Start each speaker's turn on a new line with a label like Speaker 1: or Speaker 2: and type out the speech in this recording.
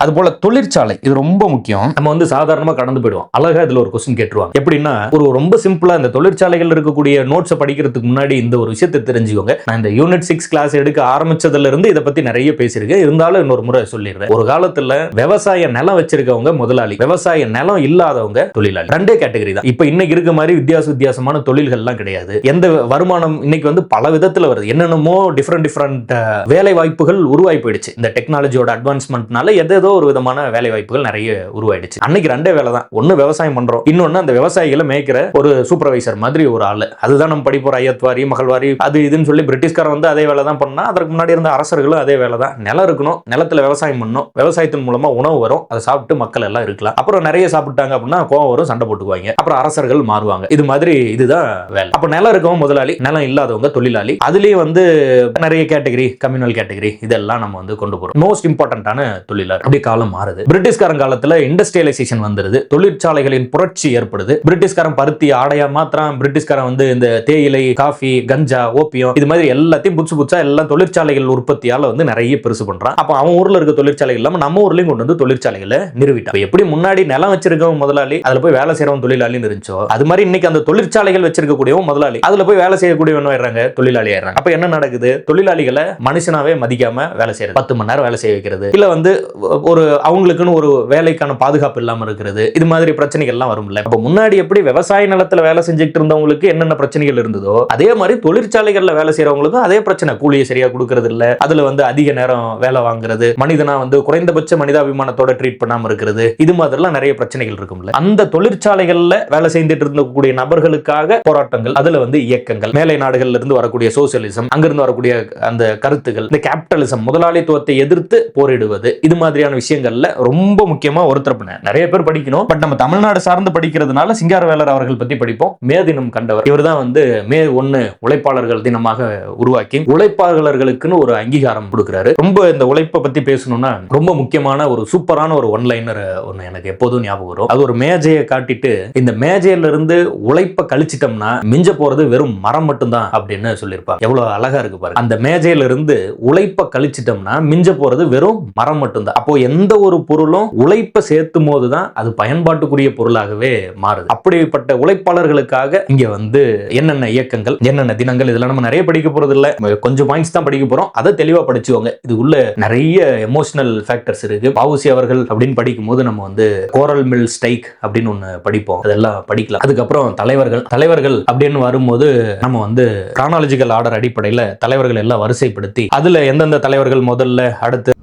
Speaker 1: அது போல தொழிற்சாலை இது ரொம்ப முக்கியம். நம்ம வந்து சாதாரணமா கடந்து போயிடுவோம். அழகா இதுல ஒரு கொஸ்டின் கேட்டுருவாங்க. எப்படின்னா ஒரு ரொம்ப சிம்பிளா இந்த தொழிற்சாலைகள் இருக்கக்கூடிய நோட்ஸை படிக்கிறதுக்கு முன்னாடி இந்த ஒரு விஷயத்தை தெரிஞ்சுக்கோங்க. நான் இந்த யூனிட் 6 கிளாஸ் எடுக்க ஆரம்பிச்சதுல இருந்து இதை பத்தி நிறைய பேசியிருக்கேன். இருந்தாலும் இன்னொரு முறை சொல்லிடுறேன். ஒரு காலத்துல விவசாய நிலம் வச்சிருக்கவங்க முதலாளி, விவசாய நிலம் இல்லாதவங்க தொழிலாளி. ரெண்டே கேட்டகரி தான். இப்ப இன்னைக்கு இருக்க மாதிரி வித்தியாசமான தொழில்கள்லாம் கிடையாது. எந்த வருமானம் இன்னைக்கு வந்து பல விதத்துல வருது. என்னென்னமோ டிஃபரெண்ட் வேலை வாய்ப்புகள் உருவாகி போயிடுச்சு. இந்த டெக்னாலஜியோட அட்வான்ஸ்மெண்ட்னால ஏதோ ஒரு விதமான வேலை வாய்ப்புகள் நிறைய உருவாயிடுச்சு. அன்னைக்கு ரெண்டே வேலை தான். ஒன்னு விவசாயம் பண்றோம், இன்னொன்னு அந்த விவசாயிகளை மேய்க்கிற ஒரு சூப்பர்வைசர் மாதிரி ஒரு ஆளு. அதுதான் நம்ம படிப்போம். ஐயத்வாரி, மகள்வாரி, அது இதுன்னு சொல்லி பிரிட்டிஷ்காரன் வந்து அதே வேலை தான் பண்ணா. அதற்கு முன்னாடி இருந்த அரசர்களும் அதே வேலை தான். நிலம் இருக்கணும், நிலத்துல விவசாயம் பண்ணணும், விவசாயத்தின் மூலமா உணவு வரும், அதை சாப்பிட்டு மக்கள் எல்லாம் இருக்கலாம். அப்புறம் நிறைய சாப்பிட்டாங்க அப்படின்னா கோவம் வரும், சண்டை போட்டுக்குவாங்க. அப்புறம் அரசர்கள் மாறுவாங்க. இது மாதிரி இதுதான் வேலை. அப்ப நிலம் இருக்கவங்க முதலாளி, நிலம் இல்லாதவங்க தொழிலாளி. அதுலயே வந்து நிறைய கேட்டகரி, கம்யூனல் கேட்டகரி, இதெல்லாம் நம்ம வந்து கொண்டு போறோம். மோஸ்ட் இம்பார்ட்டன்டான தொழிலாளர். அப்படி காலம் மாறுது. பிரிட்டிஷ்காரன் காலத்துல இண்டஸ்ட்ரியலைசேஷன் வந்துருது. தொழிற்சாலைகளின் புரட்சி ஏற்படுது. பிரிட்டிஷ்காரன் பருத்தி ஆடையா மாத்திரம், பிரிட்டிஷ்காரன் வந்து இந்த தேயிலை, காஃபி, கஞ்சா, ஓபியம் இது மாதிரி எல்லாத்தையும் புதுசா எல்லாம் தொழிற்சாலைகள் உற்பத்தியால வந்து நிறைய பெருசு பண்றான். அப்ப அவன் ஊர்ல இருக்க தொழிற்சாலைகள் இல்லாம நம்ம ஊர்லயும் கொண்டு வந்து தொழிற்சாலைகளை நிறுவிட்டான். எப்படி முன்னாடி நிலம் வச்சிருக்கவன் முதலாளி, அதுல போய் வேலை செய்யறவன் தொழிலாளின்னு இருந்துச்சோ, அது மாதிரி இன்னைக்கு அந்த தொழிற்சாலைகள் வச்சிருக்கக்கூடியவன் முதலாளி, அதுல போய் வேலை செய்யக்கூடியவன் ஆயிடுறாங்க, தொழிலாளி ஆயிடுறாங்க. அப்ப என்ன நடக்குது? தொழிலாளிகளை மனுஷனாவே மதிக்காம வேலை செய்யறது, 10 மணி நேரம் வேலை செய்ய வைக்கிறது, இல்ல வந்து ஒரு அவங்களுக்குன்னு ஒரு வேலைக்கான பாதுகாப்பு இல்லாம இருக்கிறது, இது மாதிரி பிரச்சனைகள் எல்லாம் வரும்ல. அப்ப முன்னாடி எப்படி விவசாய நிலத்துல வேலை செஞ்சுட்டு இருந்தவங்களுக்கு என்னென்ன பிரச்சனைகள் இருந்ததோ, அதே மாதிரி தொழிற்சாலைகள்ல வேலை செய்யறவங்களுக்கும் அதே பிரச்சனை. கூலியை சரியா கொடுக்கறது இல்ல, அதுல வந்து அதிக நேரம் வேலை வாங்குறது, மனிதனா வந்து குறைந்தபட்ச மனிதாபிமானத்தோட ட்ரீட் பண்ணாம இருக்கிறது, இது மாதிரிலாம் நிறைய பிரச்சனைகள் இருக்கும்ல. அந்த தொழிற்சாலைகள்ல வேலை செய்துட்டு இருக்கக்கூடிய நபர்களுக்காக போராட்டங்கள், அதுல வந்து இயக்கங்கள், மேலை நாடுகள்ல இருந்து வரக்கூடிய சோசியலிசம், அங்கிருந்து வரக்கூடிய அந்த கருத்துக்கள், இந்த கேபிட்டலிசம் முதலாளித்துவத்தை எதிர்த்து போரிடுவது, இது மாதிரியான விஷயங்கள்ல ரொம்ப முக்கியமா ஒருத்தர் நிறைய பேர் படிக்கணும். பட் நம்ம தமிழ்நாடு சார்ந்து படிக்கிறதுனால சிங்காரவேலர் அவர்கள் பத்தி படிப்போம். மே தினம் கண்டவர் இவர் தான் வந்து மே 1 உழைப்பாளர்கள் தினமாக உருவாக்கி உழைப்பாளர்களுக்குன்னு ஒரு அங்கீகாரம் கொடுக்கிறாரு. ரொம்ப இந்த உழைப்பை பத்தி பேசணும்னா ரொம்ப முக்கியமான ஒரு சூப்பரான ஒரு ஒன்லைனர் ஒன்னு எனக்கு எப்போதும் ஞாபகம் வரும். அது ஒரு மேஜையை காட்டிட்டு, இந்த மேஜையில இருந்து உழைப்ப கழிச்சிட்டோம்னா மிஞ்ச போறது வெறும் மரம் மட்டும்தான் அப்படின்னு சொல்லியிருப்பாங்க. எவ்வளவு அழகா இருக்கு பாருங்க. அந்த மேஜையில இருந்து உழைப்ப கழிச்சிட்டோம்னா மிஞ்ச போறது வெறும் மரம் மட்டும்தான். அப்போ எந்த ஒரு பொருளும் உழைப்ப சேர்த்தும் போதுதான் அது பயன்பாட்டுக்குரிய பொருளாகவே மாறுது. அப்படிப்பட்ட உழைப்பாளர்களுக்காக இங்க வந்து என்னென்ன இயக்கங்கள், என்னென்ன தினங்கள், இதெல்லாம் நம்ம நிறைய படிக்க போறது இல்ல. கொஞ்சம் பாயிண்ட்ஸ் தான் படிக்க போறோம். அதை தெளிவா படிச்சுவோங்க. இது உள்ள நிறைய எமோஷனல் ஃபேக்டர்ஸ் இருக்கு. வஉசி அவர்கள் அப்படின்னு படிக்கும் போது நம்ம வந்து கோரல் மில் ஸ்ட்ரைக் அப்படின்னு ஒண்ணு படிப்போம். அதெல்லாம் படிக்கலாம். அதுக்கப்புறம் தலைவர்கள் அப்படின்னு வரும்போது நம்ம வந்து கிரானாலஜிக்கல் ஆர்டர் அடிப்படையில் தலைவர்கள் எல்லாம் வரிசைப்படுத்தி அதுல எந்தெந்த தலைவர்கள் முதல்ல, அடுத்து